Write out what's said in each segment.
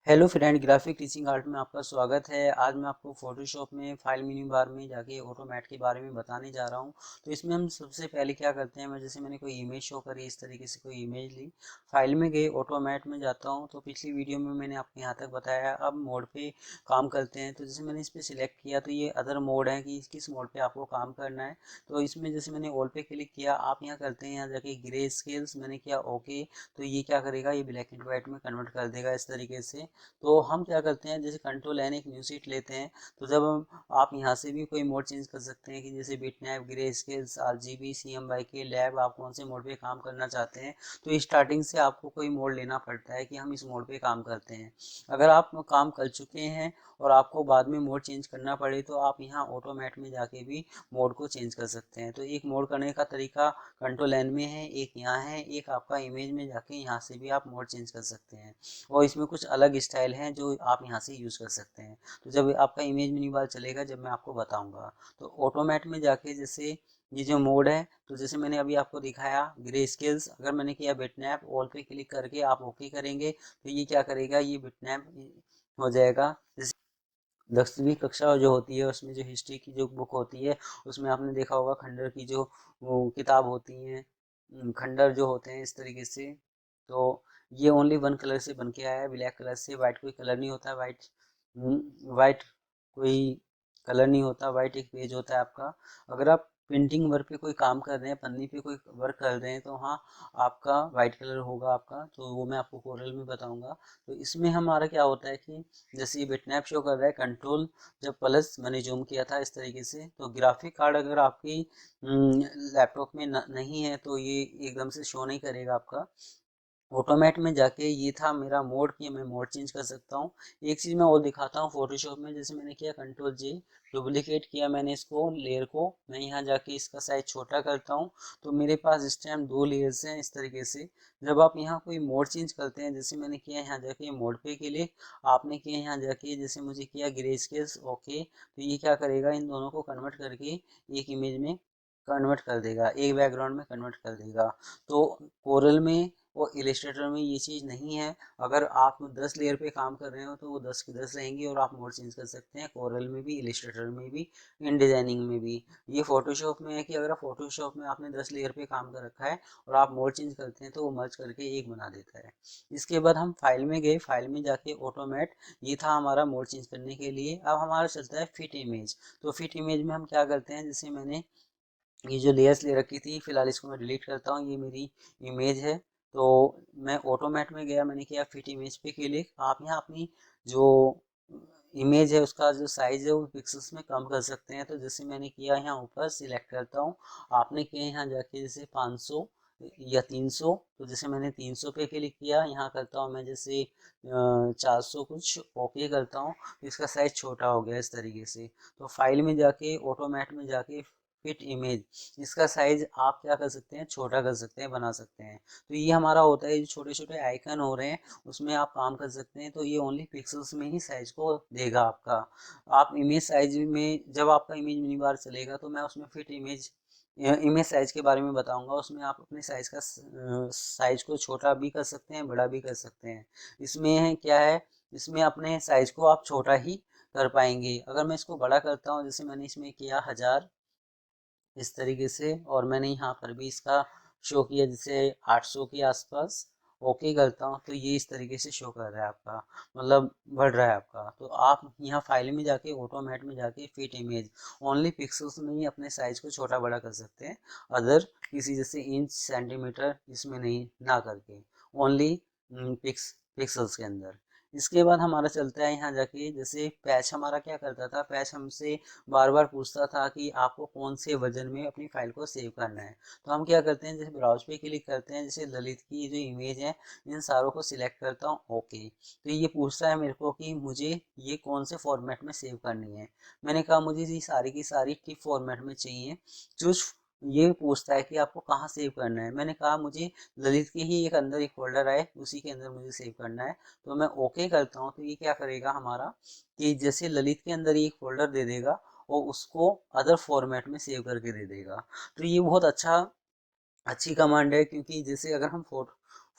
Hello friend, graphic teaching art में आपका स्वागत है। आज मैं आपको फोटोशॉप में फाइल मेन्यू बार में जाके ऑटोमेट के बारे में बताने जा रहा हूँ। तो इसमें हम सबसे पहले क्या करते हैं, मैंने कोई इमेज शो करी, इस तरीके से कोई इमेज ली, फाइल में गए, ऑटोमेट में जाता हूँ। तो पिछली वीडियो में मैंने आपको यहाँ तक बताया। अब मोड पे काम करते हैं। तो जैसे मैंने इस पर सिलेक्ट किया तो ये अदर मोड है कि किस मोड पे आपको काम करना है। तो इसमें जैसे मैंने ऑल पे क्लिक किया, आप यहाँ करते हैं यहाँ जाके ग्रे स्केल्स, मैंने किया ओके। तो ये क्या करेगा, ये ब्लैक एंड व्हाइट में कन्वर्ट कर देगा इस तरीके से। तो हम क्या करते हैं, जैसे कंट्रोल एन एक न्यू सीट लेते हैं। तो जब आप यहाँ से भी कोई मोड चेंज कर सकते हैं कि जैसे bitmap, grey scales, RGB, CMYK, lab, आप कौन से मोड पे काम करना चाहते हैं। तो स्टार्टिंग से आपको कोई मोड लेना पड़ता है कि हम इस मोड पे काम करते हैं। अगर आप काम कर चुके हैं और आपको बाद में मोड चेंज करना पड़े तो आप यहाँ ऑटोमेट में जाके भी मोड को चेंज कर सकते हैं। तो एक मोड करने का तरीका कंट्रोल एन में है, एक यहाँ है, एक आपका इमेज में जाके यहाँ से भी आप मोड चेंज कर सकते हैं। और इसमें कुछ अलग स्टाइल हैं जो आप यहाँ से यूज़ कर सकते हैं। तो जब आपका इमेज मेन्यू बार चलेगा, जब मैं आपको बताऊंगा, तो ऑटोमेट में जाके जैसे ये जो मोड है, तो जैसे मैंने अभी आपको दिखाया ग्रे स्केल्स, अगर मैंने किया बिटमैप, ऑल पे क्लिक करके आप ओके करेंगे तो ये क्या करेगा, ये बिटमैप हो जाएगा। जैसे 10वीं कक्षा जो होती है उसमें जो हिस्ट्री की जो बुक होती है, उसमें आपने देखा होगा खंडर की जो वो किताब होती हैं, खंडर जो होते हैं इस तरीके से। तो ये ओनली वन कलर से बन के आया है, ब्लैक कलर से। वाइट कोई कलर नहीं होता, वाइट कोई कलर नहीं होता, वाइट एक पेज होता है आपका। अगर आप प्रिंटिंग वर्क पे कोई काम कर रहे हैं, पन्नी पे कोई वर्क कर रहे हैं, तो हाँ, आपका वाइट कलर होगा आपका। तो वो मैं आपको कोरल में बताऊंगा। तो इसमें हमारा क्या होता है कि जैसे ये बिटमैप शो कर रहा है, कंट्रोल जब प्लस मैंने जूम किया था इस तरीके से। तो ग्राफिक कार्ड अगर आपकी लैपटॉप में नहीं है तो ये एकदम से शो नहीं करेगा आपका। ऑटोमेट में जाके ये था मेरा मोड कि मैं मोड चेंज कर सकता हूँ। एक चीज़ मैं और दिखाता हूँ फोटोशॉप में। जैसे मैंने किया कंट्रोल जे, डुप्लीकेट किया मैंने इसको, लेयर को मैं यहाँ जाके इसका साइज छोटा करता हूँ। तो मेरे पास इस टाइम 2 लेयर्स हैं इस तरीके से। जब आप यहाँ कोई मोड चेंज करते हैं, जैसे मैंने किया यहाँ जाके मोड पे के लिए, आपने किया यहाँ जाके, जैसे मुझे किया ग्रे स्केल्स ओके, तो ये क्या करेगा, इन दोनों को कन्वर्ट करके एक इमेज में कन्वर्ट कर देगा, एक बैकग्राउंड में कन्वर्ट कर देगा। तो कोरल में और इलिस्ट्रेटर में ये चीज़ नहीं है। अगर आप 10 लेयर पे काम कर रहे हो तो वो 10 की 10 रहेंगी और आप मोड चेंज कर सकते हैं, कोरल में भी, इलिस्ट्रेटर में भी, इन डिजाइनिंग में भी। ये फोटोशॉप में है कि अगर फोटोशॉप में आपने 10 लेयर पे काम कर रखा है और आप मोड चेंज करते हैं तो वो मर्ज करके एक बना देता है। इसके बाद हम फाइल में गए, फाइल में जाके ऑटोमेट, ये था हमारा मोड चेंज करने के लिए। अब हमारा चलता है फिट इमेज। तो फिट इमेज में हम क्या करते हैं, जैसे मैंने ये जो लेयर्स ले रखी थी, फिलहाल इसको मैं डिलीट करता हूँ, ये मेरी इमेज है। तो मैं ऑटोमेट में गया, मैंने किया फिट इमेज पे क्लिक। आप यहाँ अपनी जो इमेज है उसका जो साइज है वो पिक्सेल्स में कम कर सकते हैं। तो जैसे मैंने किया, यहाँ ऊपर सिलेक्ट करता हूँ, आपने किया यहाँ जाके जैसे 500 या 300। तो जैसे मैंने 300 पे क्लिक किया, यहाँ करता हूँ मैं जैसे 400 कुछ, ओके करता हूँ, तो इसका साइज छोटा हो गया इस तरीके से। तो फाइल में जाके, ऑटोमेट में जाके, फिट इमेज, इसका साइज आप क्या कर सकते हैं, छोटा कर सकते हैं, बना सकते हैं। तो ये हमारा होता है, जो छोटे छोटे आइकन हो रहे हैं उसमें आप काम कर सकते हैं। तो ये ओनली पिक्सल्स में ही साइज को देगा आपका। आप इमेज साइज में, जब आपका इमेज मिनी बार चलेगा तो मैं उसमें फिट इमेज, इमेज साइज के बारे में बताऊंगा। उसमें आप अपने साइज का साइज को छोटा भी कर सकते हैं, बड़ा भी कर सकते हैं। इसमें है क्या है, इसमें अपने साइज को आप छोटा ही कर पाएंगे। अगर मैं इसको बड़ा करता हूँ, जैसे मैंने इसमें किया 1000 इस तरीके से, और मैंने यहाँ पर भी इसका शो किया जैसे 800 के आसपास, ओके करता हूँ, तो ये इस तरीके से शो कर रहा है आपका, मतलब बढ़ रहा है आपका। तो आप यहाँ फाइल में जाके, ऑटोमेट में जाके, फिट इमेज, ओनली पिक्सल्स में ही अपने साइज को छोटा बड़ा कर सकते हैं। अदर किसी जैसे इंच, सेंटीमीटर इसमें नहीं, ना करके, ओनली पिक्सल्स के अंदर। इसके बाद हमारा चलता है यहाँ जाके, जैसे पैच हमारा क्या करता था, पैच हमसे बार बार पूछता था कि आपको कौन से वजन में अपनी फाइल को सेव करना है। तो हम क्या करते हैं, जैसे ब्राउज पे क्लिक करते हैं, जैसे ललित की जो इमेज है, इन सारों को सिलेक्ट करता हूँ ओके। तो ये पूछता है मेरे को कि मुझे ये कौन से फॉर्मेट में सेव करनी है। मैंने कहा मुझे ये सारी की सारी टिप फॉर्मेट में चाहिए। चूज, ये पूछता है कि आपको कहाँ सेव करना है। मैंने कहा मुझे ललित के ही एक अंदर एक फोल्डर है, उसी के अंदर मुझे सेव करना है। तो मैं ओके करता हूँ। तो ये क्या करेगा हमारा, कि जैसे ललित के अंदर ही एक फोल्डर दे देगा और उसको अदर फॉर्मेट में सेव करके दे देगा। तो ये बहुत अच्छी कमांड है, क्योंकि जैसे अगर हम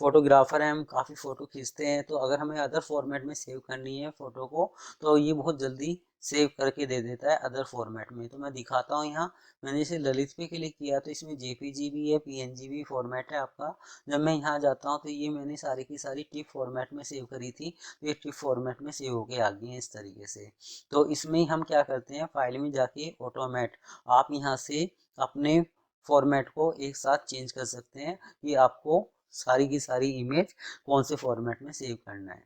फोटोग्राफर हैं, हम काफ़ी फ़ोटो खींचते हैं, तो अगर हमें अदर फॉर्मेट में सेव करनी है फ़ोटो को तो ये बहुत जल्दी सेव करके दे देता है अदर फॉर्मेट में। तो मैं दिखाता हूँ यहाँ, मैंने इसे ललित पे क्लिक किया तो इसमें जेपीजी भी है, पीएनजी भी फॉर्मेट है आपका। जब मैं यहाँ जाता हूँ तो ये मैंने सारी की सारी टिप फॉर्मेट में सेव करी थी, तो ये टिप फॉर्मेट में सेव होके आ गई है इस तरीके से। तो इसमें हम क्या करते हैं, फाइल में जाके ऑटोमेट आप यहाँ से अपने फॉर्मेट को एक साथ चेंज कर सकते हैं कि आपको सारी की सारी इमेज कौन से फॉर्मेट में सेव करना है।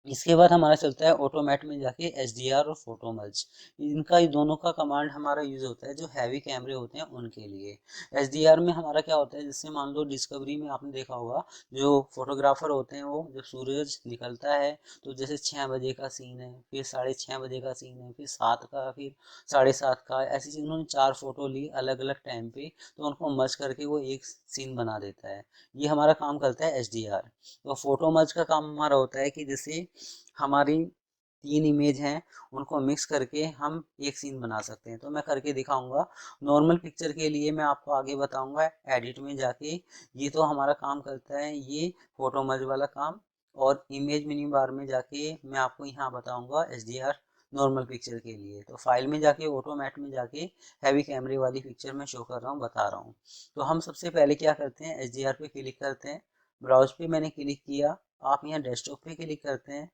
इसके बाद हमारा चलता है ऑटोमेट में जाके एचडीआर और फोटो मर्ज। इनका दोनों का कमांड हमारा यूज होता है जो हैवी कैमरे होते हैं उनके लिए। एचडीआर में हमारा क्या होता है, जैसे मान लो डिस्कवरी में आपने देखा होगा, जो फोटोग्राफर होते हैं वो जब सूरज निकलता है तो जैसे 6 बजे का सीन है, फिर 6:30 बजे का सीन है, फिर 7 का, फिर 7:30 का, ऐसी उन्होंने 4 फोटो ली अलग अलग टाइम पे, तो उनको मर्ज करके वो एक सीन बना देता है। ये हमारा काम करता है एचडीआर। तो फोटो मर्ज का काम हमारा होता है कि जैसे हमारी 3 इमेज हैं, उनको मिक्स करके हम एक सीन बना सकते हैं। तो मैं करके दिखाऊंगा। नॉर्मल पिक्चर के लिए मैं आपको आगे बताऊंगा एडिट में जाके। ये तो हमारा काम करता है ये फोटो मर्ज वाला काम। और इमेज मेन्यू बार में जाके मैं आपको यहाँ बताऊंगा एचडीआर नॉर्मल पिक्चर के लिए। तो फाइल में जाके ऑटोमेट में जाके हैवी कैमरे वाली पिक्चर में शो कर रहा हूँ, बता रहा हूँ। तो हम सबसे पहले क्या करते हैं, एचडीआर पे क्लिक करते हैं। ब्राउज पे मैंने क्लिक किया, आप यहाँ डेस्कटॉप पे क्लिक करते हैं।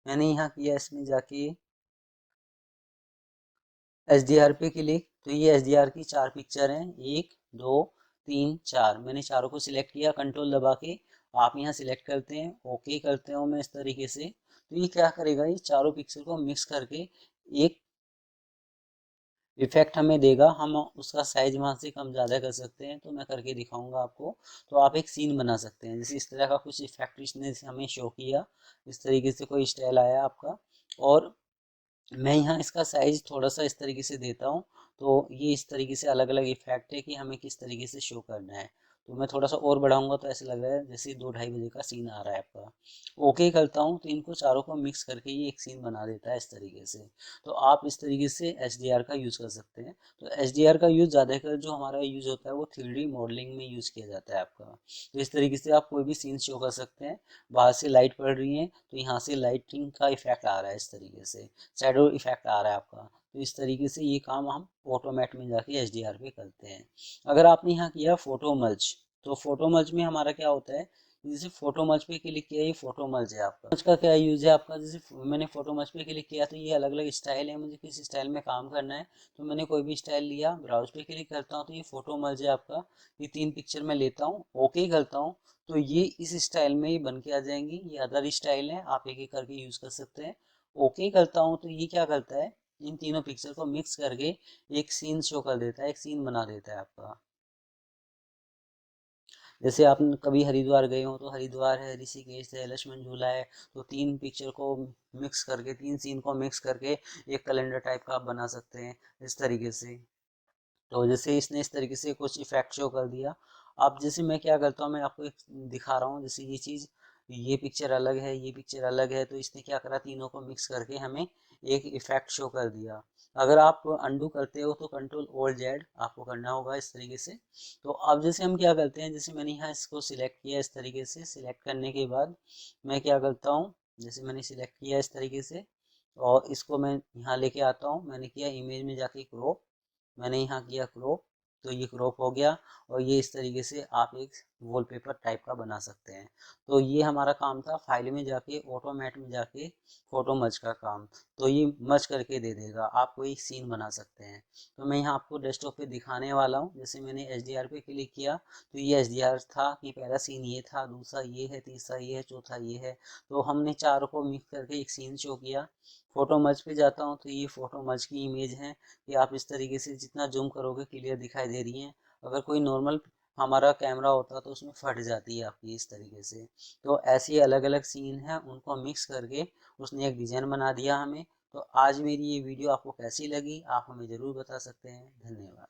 मैंने यहाँ किया इसमें जाके एचडीआर पे क्लिक, तो ये एचडीआर की 4 पिक्चर हैं, 1 2 3 4। मैंने चारों को सिलेक्ट किया कंट्रोल दबा के। आप यहाँ सिलेक्ट करते हैं, ओके करते हो मैं इस तरीके से। तो ये क्या करेगा, ये चारों पिक्चर को मिक्स करके एक इफेक्ट हमें देगा। हम उसका साइज वहाँ से कम ज़्यादा कर सकते हैं, तो मैं करके दिखाऊंगा आपको। तो आप एक सीन बना सकते हैं, जैसे इस तरह का कुछ इफेक्ट इसने हमें शो किया, इस तरीके से कोई स्टाइल आया आपका। और मैं यहाँ इसका साइज थोड़ा सा इस तरीके से देता हूँ। तो ये इस तरीके से अलग अलग इफेक्ट है कि हमें किस तरीके से शो करना है। तो मैं थोड़ा सा और बढ़ाऊंगा तो ऐसे लग रहा है जैसे 2-2:30 बजे का सीन आ रहा है आपका। ओके करता हूँ तो इनको चारों को मिक्स करके ये एक सीन बना देता है इस तरीके से। तो आप इस तरीके से एच का यूज़ कर सकते हैं। तो एच का यूज़ ज़्यादातर जो हमारा यूज़ होता है वो 3D मॉडलिंग में यूज़ किया जाता है आपका। तो इस तरीके से आप कोई भी सीन शो कर सकते हैं। बाहर से लाइट पड़ रही है तो यहाँ से लाइटिंग का इफेक्ट आ रहा है इस तरीके से, शैडो इफेक्ट आ रहा है आपका। तो इस तरीके से ये काम हम ऑटोमेट में जाके एचडीआर पे करते हैं। अगर आपने यहाँ किया फोटो मर्ज, तो फोटो मर्ज में हमारा क्या होता है, जैसे फोटो मर्ज पे क्लिक किया, ये फोटो मर्ज है आपका। मर्ज का क्या यूज है आपका, जैसे मैंने फोटो मर्ज पे क्लिक किया तो ये अलग अलग स्टाइल है, मुझे किस स्टाइल में काम करना है तो मैंने कोई भी स्टाइल लिया, ब्राउज पे क्लिक करता हूँ तो ये फोटो मर्ज है आपका। ये 3 पिक्चर में लेता हूँ, ओके करता हूँ, तो ये इस स्टाइल में ही बन के आ जाएंगी। ये अदर स्टाइल है, आप एक एक करके यूज कर सकते हैं। ओके करता हूँ तो ये क्या करता है, इन तीनों पिक्चर को मिक्स करके एक सीन शो कर देता है, एक सीन बना देता है आपका। जैसे आप कभी हरिद्वार गए हो तो हरिद्वार है, ऋषिकेश है, लक्ष्मण झूला है, तो 3 पिक्चर को मिक्स करके, 3 सीन को मिक्स करके एक कैलेंडर टाइप का आप बना सकते हैं इस तरीके से। तो जैसे इसने इस तरीके से कुछ इफेक्ट शो कर दिया। अब जैसे मैं क्या करता हूँ, मैं आपको एक दिखा रहा हूँ, जैसे ये चीज़, ये पिक्चर अलग है, ये पिक्चर अलग है, तो इसने क्या करा, तीनों को मिक्स करके हमें एक इफेक्ट शो कर दिया। अगर आप अंडू करते हो तो कंट्रोल ऑल्ट जेड आपको करना होगा इस तरीके से। तो अब जैसे हम क्या करते हैं, जैसे मैंने यहाँ इसको सिलेक्ट किया, इस तरीके से सिलेक्ट करने के बाद मैं क्या करता हूँ, जैसे मैंने सिलेक्ट किया इस तरीके से और इसको मैं यहाँ लेके आता हूँ। मैंने किया इमेज में जाके क्रॉप, मैंने यहाँ किया क्रॉप, तो ये क्रॉप हो गया। और ये इस तरीके से आप एक वॉलपेपर टाइप का बना सकते हैं। तो ये हमारा काम था फाइल में जाके ऑटोमेट में जाके फोटो मर्ज का काम। तो ये मर्ज करके दे देगा, आप कोई सीन बना सकते हैं। तो मैं यहाँ आपको डेस्कटॉप पे दिखाने वाला हूँ। जैसे मैंने एच पे क्लिक किया तो ये एच था कि पहला सीन ये था, दूसरा ये है, तीसरा ये है, चौथा ये है। तो हमने चारों को मिक्स करके एक सीन शो किया। फोटो मर्ज पे जाता हूँ तो ये फोटो मर्ज की इमेज है कि आप इस तरीके से जितना जूम करोगे क्लियर दिखाई दे रही हैं। अगर कोई नॉर्मल हमारा कैमरा होता तो उसमें फट जाती है आपकी इस तरीके से। तो ऐसी अलग अलग सीन है, उनको मिक्स करके उसने एक डिजाइन बना दिया हमें। तो आज मेरी ये वीडियो आपको कैसी लगी आप हमें ज़रूर बता सकते हैं। धन्यवाद।